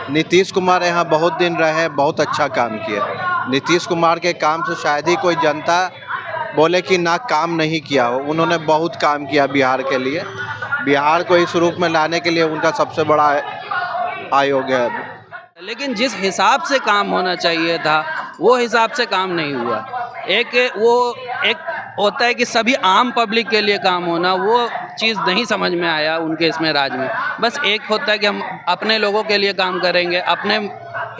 नीतीश कुमार यहाँ बहुत दिन रहे, बहुत अच्छा काम किया। नीतीश कुमार के काम से शायद ही कोई जनता बोले कि ना काम नहीं किया हो। उन्होंने बहुत काम किया बिहार के लिए। बिहार को इस रूप में लाने के लिए उनका सबसे बड़ा आयोग है। लेकिन जिस हिसाब से काम होना चाहिए था वो हिसाब से काम नहीं हुआ। एक होता है कि सभी आम पब्लिक के लिए काम होना, वो चीज़ नहीं समझ में आया उनके इसमें राज में। बस एक होता है कि हम अपने लोगों के लिए काम करेंगे, अपने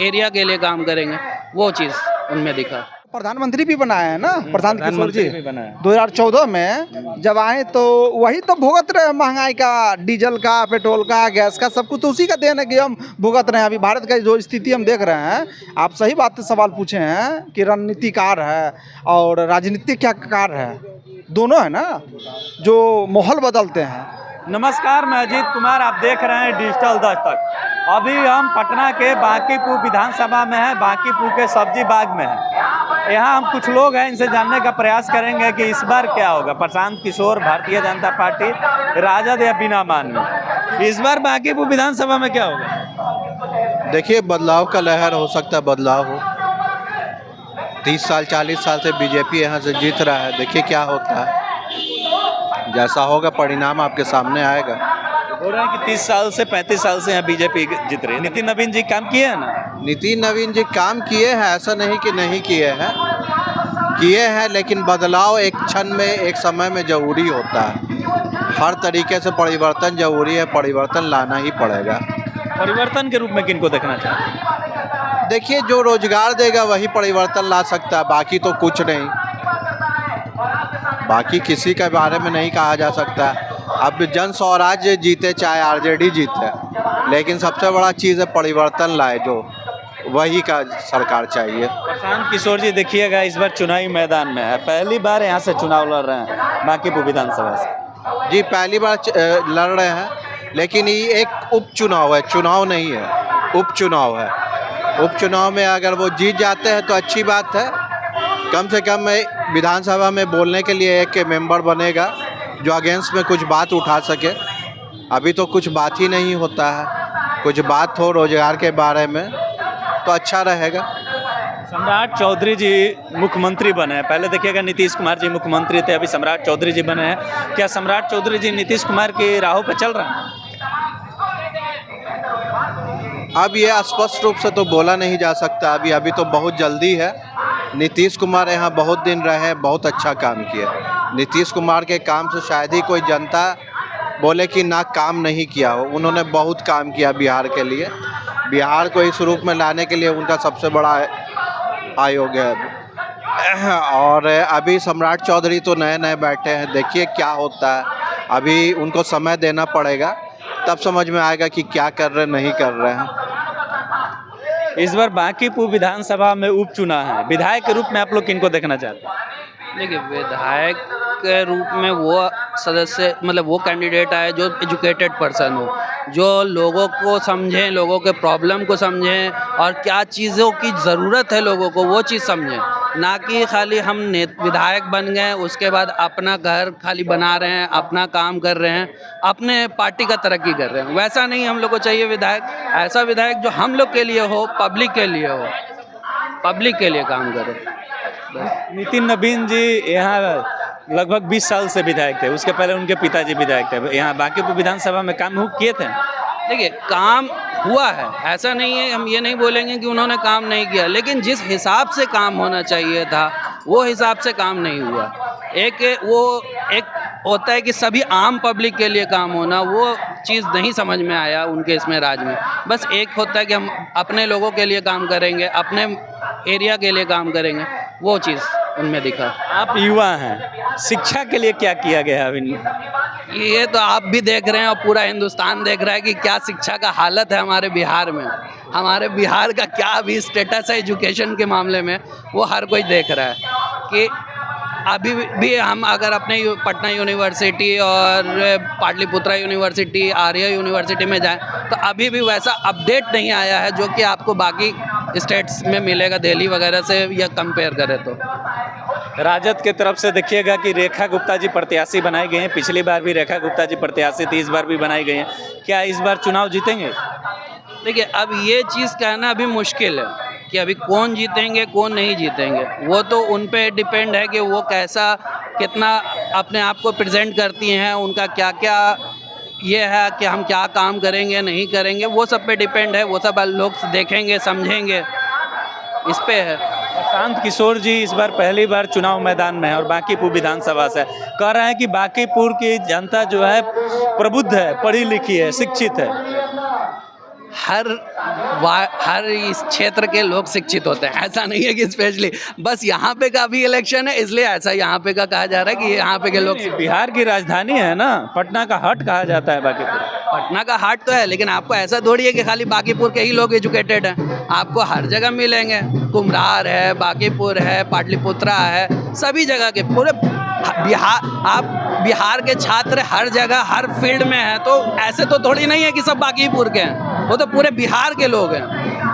एरिया के लिए काम करेंगे, वो चीज़ उनमें दिखा। प्रधानमंत्री भी बनाए हैं ना प्रशांत किशोर जी। भी बना है। 2014 में जब आए तो वही तो भुगत रहे हैं महंगाई का, डीजल का, पेट्रोल का, गैस का, सब कुछ तो उसी का देन है कि हम भुगत रहे हैं। अभी भारत का जो स्थिति हम देख रहे हैं, आप सही बात से सवाल पूछे हैं कि रणनीतिकार है और राजनीतिक क्या कार है, दोनों है ना, जो माहौल बदलते हैं। नमस्कार, मैं अजीत कुमार, आप देख रहे हैं डिजिटल दस्तक। अभी हम पटना के बांकीपुर विधानसभा में हैं, बांकीपुर के सब्जी बाग में हैं। यहाँ हम कुछ लोग हैं, इनसे जानने का प्रयास करेंगे कि इस बार क्या होगा। प्रशांत किशोर, भारतीय जनता पार्टी, राजद या बिना मान में, इस बार बांकीपुर विधानसभा में क्या होगा? देखिए, बदलाव का लहर हो सकता है, बदलाव हो। 30 साल 40 साल से बीजेपी यहाँ से जीत रहा है। देखिए क्या होता है, जैसा होगा परिणाम आपके सामने आएगा। बोल रहे हैं कि 30 साल से 35 साल से यहाँ बीजेपी जीत रही है। नितिन नवीन जी काम किए हैं ना? नितिन नवीन जी काम किए हैं, ऐसा नहीं कि नहीं किए हैं, किए हैं, लेकिन बदलाव एक क्षण में, एक समय में ज़रूरी होता है। हर तरीके से परिवर्तन ज़रूरी है, परिवर्तन लाना ही पड़ेगा। परिवर्तन के रूप में किनको देखना चाहते हैं? देखिए, जो रोजगार देगा वही परिवर्तन ला सकता है, बाकी तो कुछ नहीं। बाकी किसी के बारे में नहीं कहा जा सकता। अब जन स्वराज्य जीते चाहे आरजेडी जीते, लेकिन सबसे बड़ा चीज़ है परिवर्तन लाए, जो वही का सरकार चाहिए। प्रशांत किशोर जी देखिएगा, इस बार चुनावी मैदान में है, पहली बार यहाँ से चुनाव लड़ रहे हैं बांकीपुर विधानसभा से। जी, पहली बार लड़ रहे हैं, लेकिन ये एक उपचुनाव है, चुनाव नहीं है, उपचुनाव है। उपचुनाव में अगर वो जीत जाते हैं तो अच्छी बात है। कम से कम विधानसभा में बोलने के लिए एक मेंबर बनेगा जो अगेंस्ट में कुछ बात उठा सके। अभी तो कुछ बात ही नहीं होता है। कुछ बात हो रोजगार के बारे में तो अच्छा रहेगा। सम्राट चौधरी जी मुख्यमंत्री बने हैं। पहले देखिएगा नीतीश कुमार जी मुख्यमंत्री थे, अभी सम्राट चौधरी जी बने हैं। क्या सम्राट चौधरी जी नीतीश कुमार की राहों पर चल रहे हैं? अब ये स्पष्ट रूप से तो बोला नहीं जा सकता। अभी तो बहुत जल्दी है। नीतीश कुमार यहाँ बहुत दिन रहे, बहुत अच्छा काम किया। नीतीश कुमार के काम से शायद ही कोई जनता बोले कि ना काम नहीं किया हो। उन्होंने बहुत काम किया बिहार के लिए। बिहार को इस रूप में लाने के लिए उनका सबसे बड़ा आयोग है। और अभी सम्राट चौधरी तो नए नए बैठे हैं, देखिए क्या होता है। अभी उनको समय देना पड़ेगा, तब समझ में आएगा कि क्या कर रहे नहीं कर रहे हैं। इस बार बांकीपुर विधानसभा में उपचुनाव है, विधायक के रूप में आप लोग किनको देखना चाहते हैं? देखिए, विधायक के रूप में वो सदस्य, मतलब वो कैंडिडेट आए जो एजुकेटेड पर्सन हो, जो लोगों को समझें, लोगों के प्रॉब्लम को समझें और क्या चीज़ों की ज़रूरत है लोगों को, वो चीज़ समझें। ना कि खाली हम विधायक बन गए उसके बाद अपना घर खाली बना रहे हैं, अपना काम कर रहे हैं, अपने पार्टी का तरक्की कर रहे हैं। वैसा नहीं हम लोग को चाहिए विधायक। ऐसा विधायक जो हम लोग के लिए हो, पब्लिक के लिए हो, पब्लिक के लिए काम करे। नितिन नवीन जी यहाँ लगभग 20 साल से विधायक थे, उसके पहले उनके पिताजी विधायक थे। यहाँ बांकीपुर विधानसभा में काम किए थे? देखिए, काम हुआ है, ऐसा नहीं है, हम ये नहीं बोलेंगे कि उन्होंने काम नहीं किया, लेकिन जिस हिसाब से काम होना चाहिए था वो हिसाब से काम नहीं हुआ। एक होता है कि सभी आम पब्लिक के लिए काम होना, वो चीज़ नहीं समझ में आया उनके इसमें राज में। बस एक होता है कि हम अपने लोगों के लिए काम करेंगे, अपने एरिया के लिए काम करेंगे, वो चीज़ उनमें दिखा। आप युवा हैं, शिक्षा के लिए क्या किया गया अभी? ये तो आप भी देख रहे हैं और पूरा हिंदुस्तान देख रहा है कि क्या शिक्षा का हालत है हमारे बिहार में। हमारे बिहार का क्या अभी स्टेटस है एजुकेशन के मामले में, वो हर कोई देख रहा है कि अभी भी हम अगर अपने पटना यूनिवर्सिटी और पाटलिपुत्रा यूनिवर्सिटी, आर्य यूनिवर्सिटी में जाएं तो अभी भी वैसा अपडेट नहीं आया है जो कि आपको बाकी स्टेट्स में मिलेगा, दिल्ली वगैरह से या कंपेयर करें तो। राजद के तरफ से देखिएगा कि रेखा गुप्ता जी प्रत्याशी बनाई गई हैं। पिछली बार भी रेखा गुप्ता जी प्रत्याशी थी, इस बार भी बनाई गई हैं। क्या इस बार चुनाव जीतेंगे? देखिए अब ये चीज़ कहना अभी मुश्किल है कि अभी कौन जीतेंगे कौन नहीं जीतेंगे, वो तो उन पे डिपेंड है कि वो कैसा कितना अपने आप को प्रेजेंट करती हैं, उनका क्या क्या ये है कि हम क्या काम करेंगे नहीं करेंगे, वो सब पे डिपेंड है, वो सब लोग देखेंगे समझेंगे, इस पे है। प्रशांत किशोर जी इस बार पहली बार चुनाव मैदान में है और बांकीपुर विधानसभा से कह रहे हैं कि बांकीपुर की जनता जो है प्रबुद्ध है, पढ़ी लिखी है, शिक्षित है। हर इस क्षेत्र के लोग शिक्षित होते हैं, ऐसा नहीं है कि स्पेशली बस यहाँ पे का भी इलेक्शन है इसलिए ऐसा यहाँ पे का कहा जा रहा है कि यहाँ पे के लोग। बिहार की राजधानी है ना, पटना का हट कहा जाता है बांकीपुर। पटना का हाट तो है लेकिन आपको ऐसा थोड़ी है कि खाली बांकीपुर के ही लोग एजुकेटेड हैं, आपको हर जगह मिलेंगे, कुम्हरार है, बांकीपुर है, पाटलिपुत्रा है, सभी जगह के पूरे बिहार के छात्र हर जगह हर फील्ड में हैं, तो ऐसे तो थोड़ी नहीं है कि सब बांकीपुर के हैं, वो तो पूरे बिहार के लोग हैं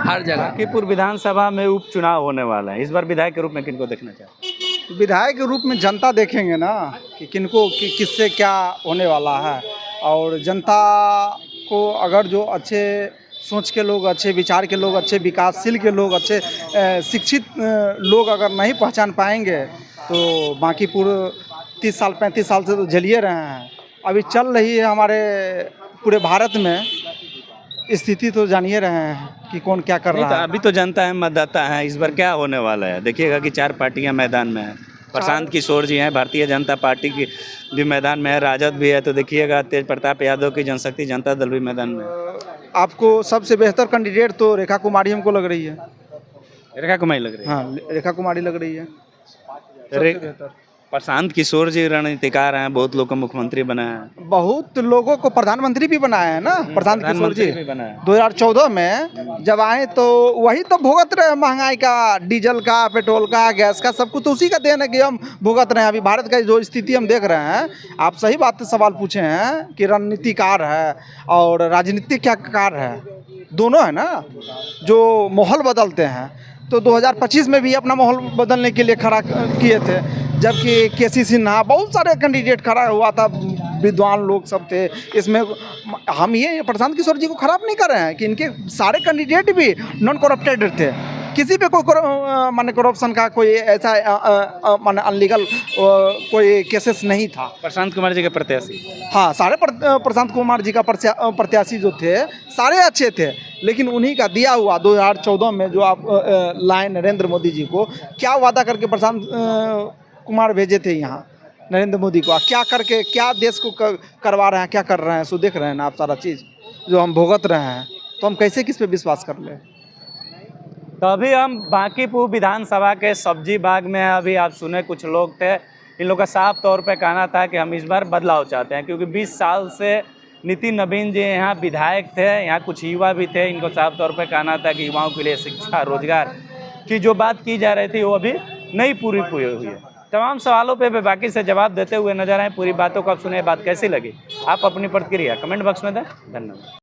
हर जगह। बांकीपुर विधानसभा में उपचुनाव होने वाला है, इस बार विधायक के रूप में किनको देखना चाहते हैं? विधायक के रूप में जनता देखेंगे ना कि किनको किससे क्या होने वाला है, और जनता को अगर जो अच्छे सोच के लोग, अच्छे विचार के लोग, अच्छे विकासशील के लोग, अच्छे शिक्षित लोग अगर नहीं पहचान पाएंगे तो बांकीपुर 30 साल 35 साल से तो झेलिए रहे हैं, अभी चल रही है हमारे पूरे भारत में स्थिति तो जानिए रहे हैं कि कौन क्या कर रहा है। अभी तो जनता है, मतदाता है, इस बार क्या होने वाला है? देखिएगा कि 4 पार्टियां मैदान में हैं, प्रशांत किशोर जी हैं, भारतीय जनता पार्टी की भी मैदान में है, राजद भी है, तो देखिएगा तेज प्रताप यादव की जनशक्ति जनता दल भी मैदान में है। आपको सबसे बेहतर कैंडिडेट तो रेखा कुमारी हमको लग रही है। रेखा कुमारी लग रही है? हाँ, रेखा कुमारी लग रही है रे- सबसे बेहतर। प्रशांत किशोर जी रणनीतिकार हैं, बहुत लोग को मुख्यमंत्री बनाया है, बहुत लोगों को प्रधानमंत्री भी बनाया है ना प्रशांत किशोर जी। भी बनाया 2014 में जब आए तो वही तो भुगत रहे महंगाई का, डीजल का, पेट्रोल का, गैस का, सब कुछ तो उसी का देन है कि हम भुगत रहे हैं। अभी भारत का जो स्थिति हम देख रहे हैं, आप सही बात सवाल पूछे हैं कि रणनीतिकार है और राजनीतिक क्या कार है, दोनों है ना, जो माहौल बदलते हैं। तो 2025 में भी अपना माहौल बदलने के लिए खड़ा किए थे, जबकि केसी सिन्हा, बहुत सारे कैंडिडेट खड़ा हुआ था, विद्वान लोग सब थे इसमें। हम ये प्रशांत किशोर जी को खराब नहीं कर रहे हैं कि इनके सारे कैंडिडेट भी नॉन करप्टेड थे, किसी पे कोई माने करप्शन का कोई ऐसा माने अनलीगल कोई केसेस नहीं था। प्रशांत कुमार जी के प्रत्याशी, हाँ, सारे प्रशांत कुमार जी का प्रत्याशी जो थे सारे अच्छे थे, लेकिन उन्हीं का दिया हुआ 2014 में जो आप लाए नरेंद्र मोदी जी को, क्या वादा करके प्रशांत कुमार भेजे थे यहाँ नरेंद्र मोदी को, क्या करके क्या देश को करवा रहे हैं, क्या कर रहे हैं, सो देख रहे हैं ना आप सारा चीज़ जो हम भुगत रहे हैं, तो हम कैसे किस पे विश्वास कर लें। तो अभी हम बांकीपुर विधानसभा के सब्जी बाग में हैं। अभी आप सुने कुछ लोग थे, इन लोग का साफ तौर पे कहना था कि हम इस बार बदलाव चाहते हैं, क्योंकि 20 साल से नितिन नवीन जी यहाँ विधायक थे, यहाँ कुछ युवा भी थे, इनको साफ तौर पे कहना था कि युवाओं के लिए शिक्षा, रोजगार की जो बात की जा रही थी वो अभी नहीं पूरी हुई है। तमाम सवालों पे बाकी से जवाब देते हुए नजर आए। पूरी बातों को आप सुने, बात कैसी लगी, आप अपनी प्रतिक्रिया कमेंट बॉक्स में दें। धन्यवाद।